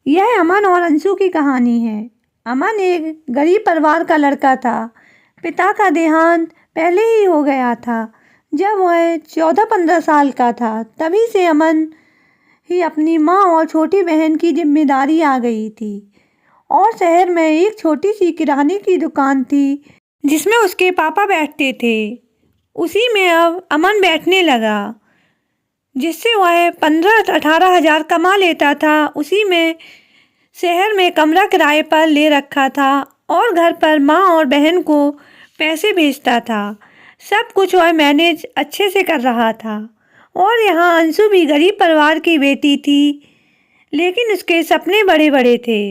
यह अमन और अंशु की कहानी है। अमन एक गरीब परिवार का लड़का था। पिता का देहांत पहले ही हो गया था। जब वह 14-15 साल का था, तभी से अमन ही अपनी माँ और छोटी बहन की जिम्मेदारी आ गई थी। और शहर में एक छोटी सी किराने की दुकान थी जिसमें उसके पापा बैठते थे। उसी में अब अमन बैठने लगा, जिससे वह 15-18 हज़ार कमा लेता था। उसी में शहर में कमरा किराए पर ले रखा था और घर पर माँ और बहन को पैसे भेजता था। सब कुछ वह मैनेज अच्छे से कर रहा था। और यहाँ अंशु भी गरीब परिवार की बेटी थी, लेकिन उसके सपने बड़े बड़े थे।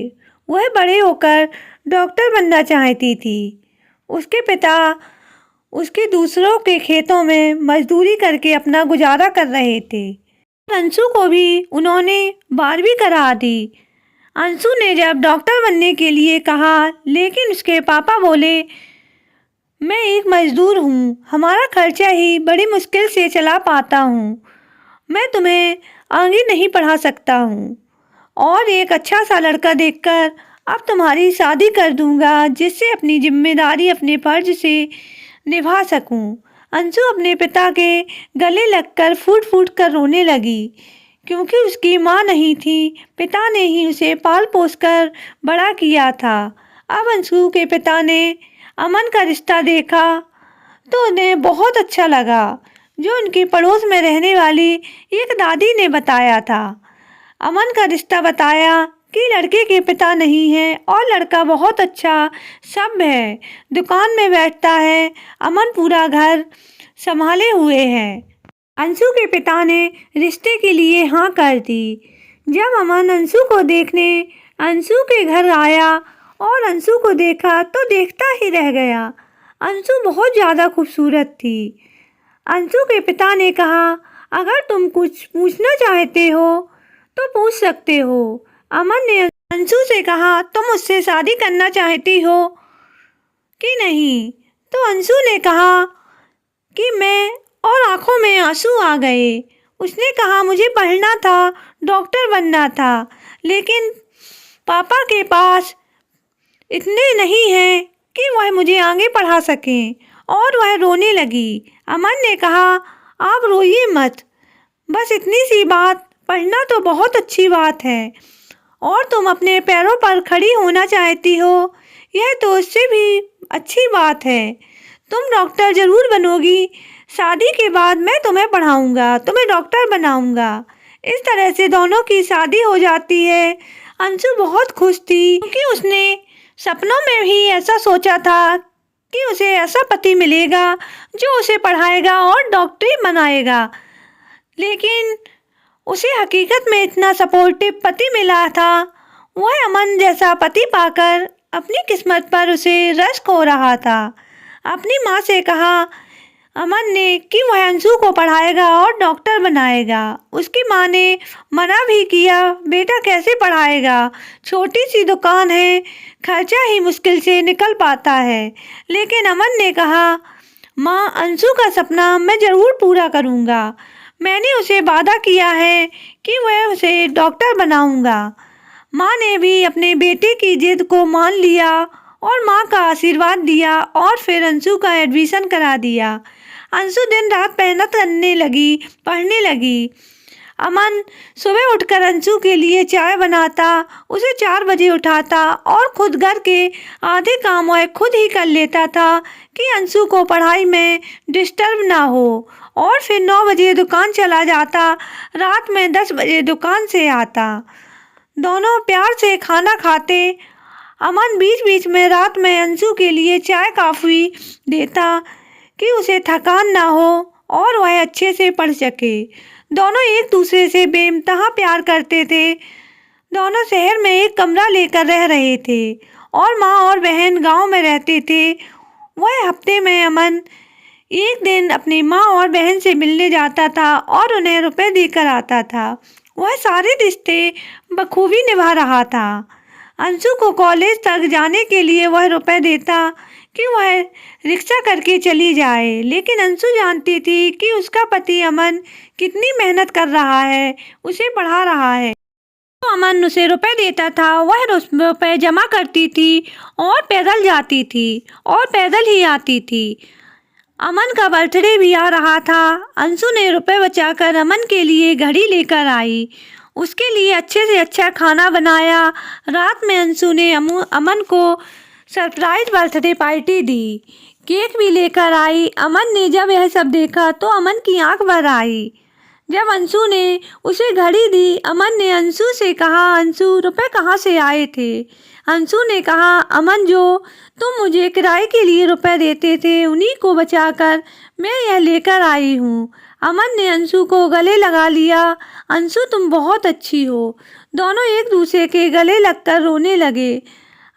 वह बड़े होकर डॉक्टर बनना चाहती थी। उसके पिता उसके दूसरों के खेतों में मजदूरी करके अपना गुजारा कर रहे थे। अंशु को भी उन्होंने 12वीं करा दी। अंशु ने जब डॉक्टर बनने के लिए कहा, लेकिन उसके पापा बोले, मैं एक मजदूर हूँ, हमारा खर्चा ही बड़ी मुश्किल से चला पाता हूँ, मैं तुम्हें आगे नहीं पढ़ा सकता हूँ और एक अच्छा सा लड़का देखकर अब तुम्हारी शादी कर दूंगा, जिससे अपनी जिम्मेदारी अपने फर्ज से निभा सकूं। अंशु अपने पिता के गले लगकर फूट फूट कर रोने लगी, क्योंकि उसकी माँ नहीं थी। पिता ने ही उसे पाल पोस कर बड़ा किया था। अब अंशु के पिता ने अमन का रिश्ता देखा तो उन्हें बहुत अच्छा लगा, जो उनके पड़ोस में रहने वाली एक दादी ने बताया था। अमन का रिश्ता बताया कि लड़के के पिता नहीं है और लड़का बहुत अच्छा सभ्य है, दुकान में बैठता है। अमन पूरा घर संभाले हुए है। अंशु के पिता ने रिश्ते के लिए हाँ कर दी। जब अमन अंशु को देखने अंशु के घर आया और अंशु को देखा तो देखता ही रह गया। अंशु बहुत ज़्यादा खूबसूरत थी। अंशु के पिता ने कहा, अगर तुम कुछ पूछना चाहते हो तो पूछ सकते हो। अमन ने अंशु से कहा, तुम मुझसे शादी करना चाहती हो कि नहीं? तो अंशु ने कहा कि मैं, और आंखों में आंसू आ गए। उसने कहा, मुझे पढ़ना था, डॉक्टर बनना था, लेकिन पापा के पास इतने नहीं हैं कि वह मुझे आगे पढ़ा सकें। और वह रोने लगी। अमन ने कहा, आप रोइए मत, बस इतनी सी बात, पढ़ना तो बहुत अच्छी बात है और तुम अपने पैरों पर खड़ी होना चाहती हो, यह तो उससे भी अच्छी बात है। तुम डॉक्टर ज़रूर बनोगी। शादी के बाद मैं तुम्हें पढ़ाऊंगा, तुम्हें डॉक्टर बनाऊंगा। इस तरह से दोनों की शादी हो जाती है। अंशु बहुत खुश थी, क्योंकि उसने सपनों में भी ऐसा सोचा था कि उसे ऐसा पति मिलेगा जो उसे पढ़ाएगा और डॉक्टरी बनाएगा। लेकिन उसे हकीकत में इतना सपोर्टिव पति मिला था। वह अमन जैसा पति पाकर अपनी किस्मत पर उसे रश्क हो रहा था। अपनी माँ से कहा अमन ने कि वह अंशु को पढ़ाएगा और डॉक्टर बनाएगा। उसकी माँ ने मना भी किया, बेटा कैसे पढ़ाएगा, छोटी सी दुकान है, खर्चा ही मुश्किल से निकल पाता है। लेकिन अमन ने कहा, माँ, अंशु का सपना मैं ज़रूर पूरा करूँगा। मैंने उसे वादा किया है कि वह उसे डॉक्टर बनाऊँगा। माँ ने भी अपने बेटे की जिद को मान लिया और माँ का आशीर्वाद दिया और फिर अंशु का एडमिशन करा दिया। अंशु दिन रात मेहनत करने लगी, पढ़ने लगी। अमन सुबह उठकर अंशु के लिए चाय बनाता, उसे 4 बजे उठाता और खुद घर के आधे काम वह खुद ही कर लेता था कि अंशु को पढ़ाई में डिस्टर्ब ना हो। और फिर 9 बजे दुकान चला जाता, रात में 10 बजे दुकान से आता। दोनों प्यार से खाना खाते। अमन बीच बीच में रात में अंशु के लिए चाय कॉफ़ी देता कि उसे थकान ना हो और वह अच्छे से पढ़ सके। दोनों एक दूसरे से बेइंतहा प्यार करते थे। दोनों शहर में एक कमरा लेकर रह रहे थे और माँ और बहन गांव में रहते थे। वह हफ्ते में अमन एक दिन अपनी माँ और बहन से मिलने जाता था और उन्हें रुपए देकर आता था। वह सारे रिश्ते बखूबी निभा रहा था। अंशु को कॉलेज तक जाने के लिए वह रुपए देता कि वह रिक्शा करके चली जाए, लेकिन अंशु जानती थी कि उसका पति अमन कितनी मेहनत कर रहा है, उसे पढ़ा रहा है। तो अमन उसे रुपए देता था, वह रुपए जमा करती थी और पैदल जाती थी और पैदल ही आती थी। अमन का बर्थडे भी आ रहा था। अंशु ने रुपए बचाकर अमन के लिए घड़ी लेकर आई, उसके लिए अच्छे से अच्छा खाना बनाया। रात में अंशु ने अमन को सरप्राइज बर्थडे पार्टी दी, केक भी लेकर आई। अमन ने जब यह सब देखा तो अमन की आंख भर आई। जब अंशु ने उसे घड़ी दी, अमन ने अंशु से कहा, अंशु रुपए कहाँ से आए थे? अंशु ने कहा, अमन जो तुम मुझे किराए के लिए रुपए देते थे उन्हीं को बचाकर मैं यह लेकर आई हूँ। अमन ने अंशु को गले लगा लिया। अंशु तुम बहुत अच्छी हो। दोनों एक दूसरे के गले लगकर रोने लगे।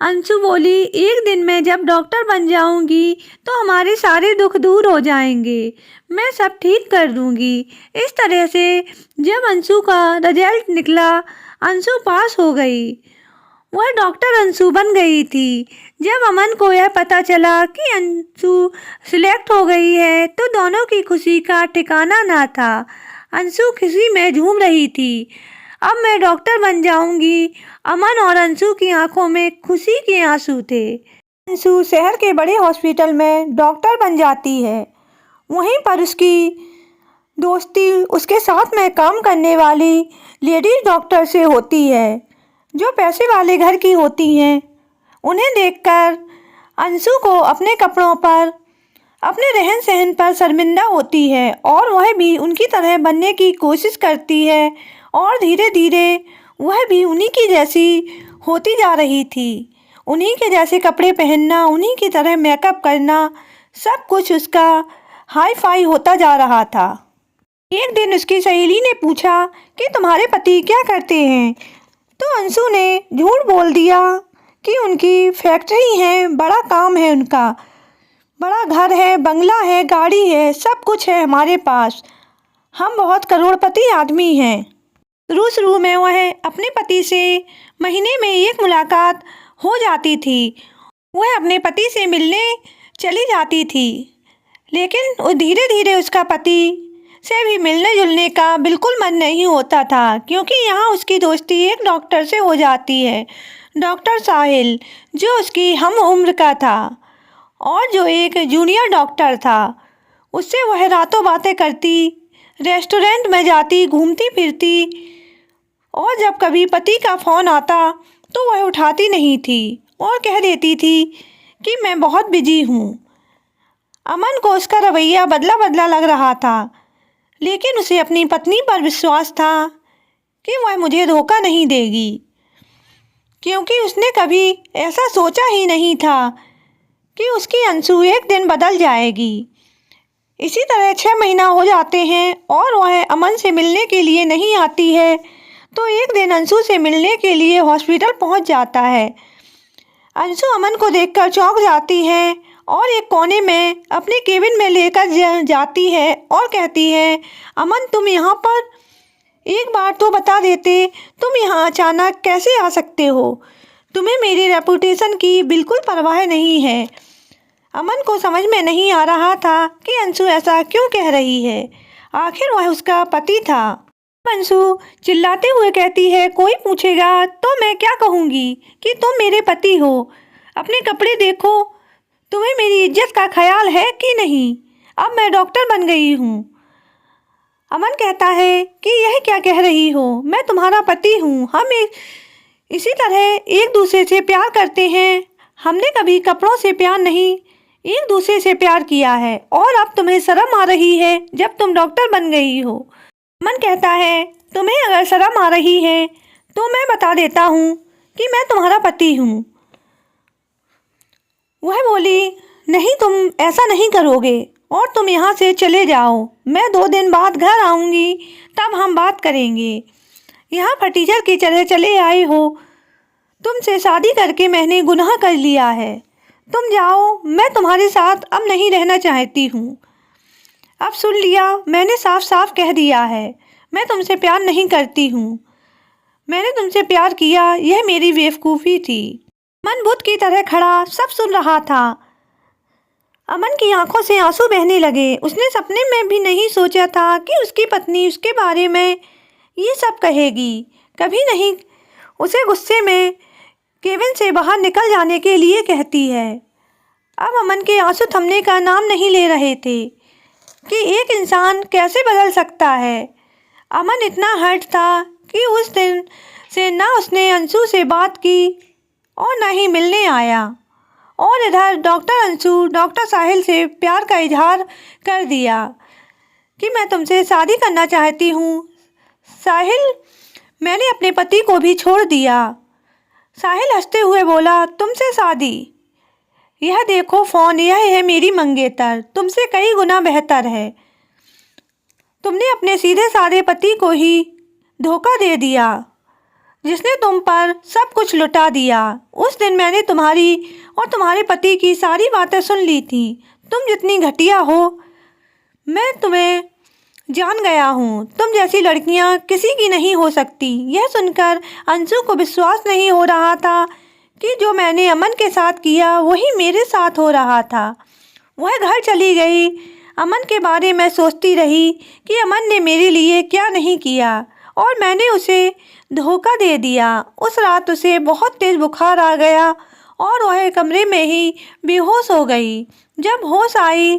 अंशु बोली, एक दिन मैं जब डॉक्टर बन जाऊंगी तो हमारे सारे दुख दूर हो जाएंगे, मैं सब ठीक कर दूंगी। इस तरह से जब अंशु का रिजल्ट निकला, अंशु पास हो गई, वह डॉक्टर अंशु बन गई थी। जब अमन को यह पता चला कि अंशु सिलेक्ट हो गई है तो दोनों की खुशी का ठिकाना ना था। अंशु खुशी में झूम रही थी, अब मैं डॉक्टर बन जाऊंगी। अमन और अंशु की आंखों में खुशी के आंसू थे। अंशु शहर के बड़े हॉस्पिटल में डॉक्टर बन जाती है। वहीं पर उसकी दोस्ती उसके साथ में काम करने वाली लेडीज डॉक्टर से होती है, जो पैसे वाले घर की होती हैं। उन्हें देखकर अंशु को अपने कपड़ों पर, अपने रहन सहन पर शर्मिंदा होती है और वह भी उनकी तरह बनने की कोशिश करती है और धीरे धीरे वह भी उन्हीं की जैसी होती जा रही थी। उन्हीं के जैसे कपड़े पहनना, उन्हीं की तरह मेकअप करना, सब कुछ उसका हाई फाई होता जा रहा था। एक दिन उसकी सहेली ने पूछा कि तुम्हारे पति क्या करते हैं? तो अंशु ने झूठ बोल दिया कि उनकी फैक्ट्री है, बड़ा काम है उनका, बड़ा घर है, बंगला है, गाड़ी है, सब कुछ है हमारे पास, हम बहुत करोड़पति आदमी हैं। शुरू में वह अपने पति से महीने में एक मुलाकात हो जाती थी। वह अपने पति से मिलने चली जाती थी, लेकिन धीरे धीरे उसका पति से भी मिलने जुलने का बिल्कुल मन नहीं होता था, क्योंकि यहाँ उसकी दोस्ती एक डॉक्टर से हो जाती है, डॉक्टर साहिल, जो उसकी हम उम्र का था और जो एक जूनियर डॉक्टर था। उससे वह रातों बातें करती, रेस्टोरेंट में जाती, घूमती फिरती, और जब कभी पति का फ़ोन आता तो वह उठाती नहीं थी और कह देती थी कि मैं बहुत बिजी हूँ। अमन को उसका रवैया बदला बदला लग रहा था, लेकिन उसे अपनी पत्नी पर विश्वास था कि वह मुझे धोखा नहीं देगी, क्योंकि उसने कभी ऐसा सोचा ही नहीं था कि उसकी अंशु एक दिन बदल जाएगी। इसी तरह 6 महीना हो जाते हैं और वह अमन से मिलने के लिए नहीं आती है। तो एक दिन अंशु से मिलने के लिए हॉस्पिटल पहुंच जाता है। अंशु अमन को देखकर चौंक जाती है और एक कोने में अपने केबिन में लेकर जाती है और कहती है, अमन तुम यहाँ पर, एक बार तो बता देते, तुम यहाँ अचानक कैसे आ सकते हो? तुम्हें मेरी रेपुटेशन की बिल्कुल परवाह नहीं है। अमन को समझ में नहीं आ रहा था कि अंशु ऐसा क्यों कह रही है, आखिर वह उसका पति था। अंशु चिल्लाते हुए कहती है, कोई पूछेगा तो मैं क्या कहूँगी कि तुम मेरे पति हो? अपने कपड़े देखो, तुम्हें मेरी इज्जत का ख्याल है कि नहीं? अब मैं डॉक्टर बन गई हूँ। अमन कहता है कि यह क्या कह रही हो, मैं तुम्हारा पति हूँ, हम इसी तरह एक दूसरे से प्यार करते हैं, हमने कभी कपड़ों से प्यार नहीं, एक दूसरे से प्यार किया है, और अब तुम्हें शर्म आ रही है जब तुम डॉक्टर बन गई हो। अमन कहता है, तुम्हें अगर शर्म आ रही है तो मैं बता देता हूँ कि मैं तुम्हारा पति हूँ। वह बोली, नहीं तुम ऐसा नहीं करोगे और तुम यहाँ से चले जाओ, मैं 2 दिन बाद घर आऊँगी, तब हम बात करेंगे। यहाँ पर टीचर की तरह चले आए हो, तुमसे शादी करके मैंने गुनाह कर लिया है, तुम जाओ, मैं तुम्हारे साथ अब नहीं रहना चाहती हूँ। अब सुन लिया, मैंने साफ साफ कह दिया है, मैं तुमसे प्यार नहीं करती हूँ, मैंने तुमसे प्यार किया, यह मेरी बेवकूफ़ी थी। अमन बुत की तरह खड़ा सब सुन रहा था। अमन की आंखों से आंसू बहने लगे। उसने सपने में भी नहीं सोचा था कि उसकी पत्नी उसके बारे में ये सब कहेगी, कभी नहीं उसे गुस्से में केबिन से बाहर निकल जाने के लिए कहती है। अब अमन के आंसू थमने का नाम नहीं ले रहे थे कि एक इंसान कैसे बदल सकता है। अमन इतना हर्ट था कि उस दिन से ना उसने अंशु से बात की और ना ही मिलने आया। और इधर डॉक्टर अंशु डॉक्टर साहिल से प्यार का इजहार कर दिया कि मैं तुमसे शादी करना चाहती हूँ। साहिल, मैंने अपने पति को भी छोड़ दिया। साहिल हंसते हुए बोला, तुमसे शादी? यह देखो फ़ोन, यह है मेरी मंगेतर, तुमसे कई गुना बेहतर है। तुमने अपने सीधे साधे पति को ही धोखा दे दिया जिसने तुम पर सब कुछ लुटा दिया। उस दिन मैंने तुम्हारी और तुम्हारे पति की सारी बातें सुन ली थी। तुम जितनी घटिया हो मैं तुम्हें जान गया हूँ। तुम जैसी लड़कियाँ किसी की नहीं हो सकती। यह सुनकर अंशु को विश्वास नहीं हो रहा था कि जो मैंने अमन के साथ किया वही मेरे साथ हो रहा था। वह घर चली गई। अमन के बारे में सोचती रही कि अमन ने मेरे लिए क्या नहीं किया और मैंने उसे धोखा दे दिया। उस रात उसे बहुत तेज़ बुखार आ गया और वह कमरे में ही बेहोश हो गई। जब होश आई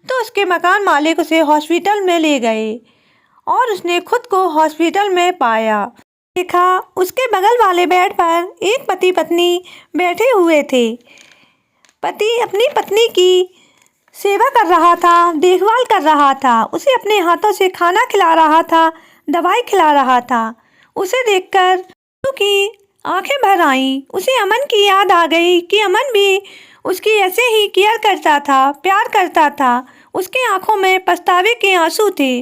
तो उसके मकान मालिक उसे हॉस्पिटल में ले गए और उसने खुद को हॉस्पिटल में पाया। देखा उसके बगल वाले बेड पर एक पति पत्नी बैठे हुए थे। पति अपनी पत्नी की सेवा कर रहा था, देखभाल कर रहा था, उसे अपने हाथों से खाना खिला रहा था, दवाई खिला रहा था। उसे देखकर उसकी आंखें भर आईं। उसे अमन की याद आ गई कि अमन भी उसकी ऐसे ही केयर करता था, प्यार करता था। उसकी आंखों में पछतावे के आंसू थे।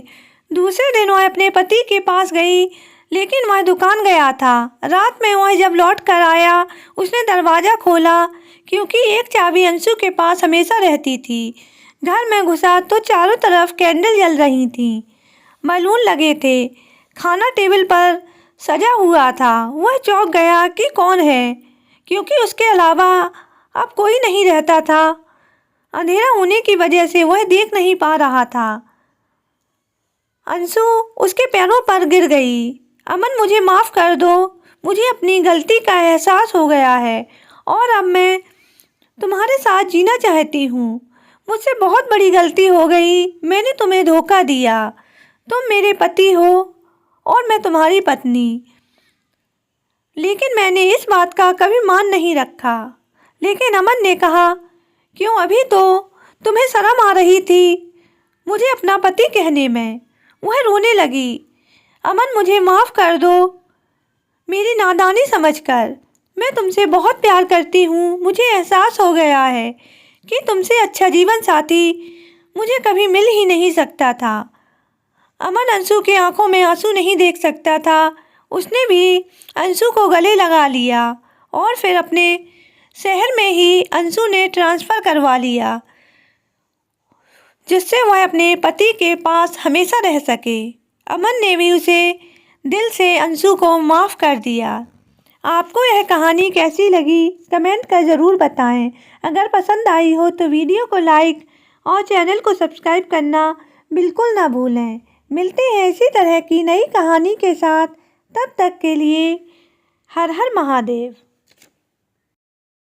दूसरे दिन वह अपने पति के पास गई, लेकिन वह दुकान गया था। रात में वह जब लौट कर आया उसने दरवाज़ा खोला क्योंकि एक चाबी अंशु के पास हमेशा रहती थी। घर में घुसा तो चारों तरफ कैंडल जल रही थीं, बलून लगे थे, खाना टेबल पर सजा हुआ था। वह चौंक गया कि कौन है, क्योंकि उसके अलावा अब कोई नहीं रहता था। अंधेरा होने की वजह से वह देख नहीं पा रहा था। अंशु उसके पैरों पर गिर गई। अमन, मुझे माफ़ कर दो। मुझे अपनी गलती का एहसास हो गया है और अब मैं तुम्हारे साथ जीना चाहती हूँ। मुझसे बहुत बड़ी गलती हो गई। मैंने तुम्हें धोखा दिया। तुम मेरे पति हो और मैं तुम्हारी पत्नी। लेकिन मैंने इस बात का कभी मान नहीं रखा। लेकिन अमन ने कहा, क्यों, अभी तो तुम्हें शर्म आ रही थी मुझे अपना पति कहने में। वह रोने लगी। अमन, मुझे माफ़ कर दो मेरी नादानी समझकर। मैं तुमसे बहुत प्यार करती हूँ। मुझे एहसास हो गया है कि तुमसे अच्छा जीवन साथी मुझे कभी मिल ही नहीं सकता था। अमन अंशु के आंखों में आंसू नहीं देख सकता था। उसने भी अंशु को गले लगा लिया और फिर अपने शहर में ही अंशु ने ट्रांसफ़र करवा लिया, जिससे वह अपने पति के पास हमेशा रह सके। अमन ने भी उसे दिल से अंशु को माफ़ कर दिया। आपको यह कहानी कैसी लगी कमेंट कर ज़रूर बताएं। अगर पसंद आई हो तो वीडियो को लाइक और चैनल को सब्सक्राइब करना बिल्कुल ना भूलें। मिलते हैं इसी तरह की नई कहानी के साथ। तब तक के लिए हर हर महादेव।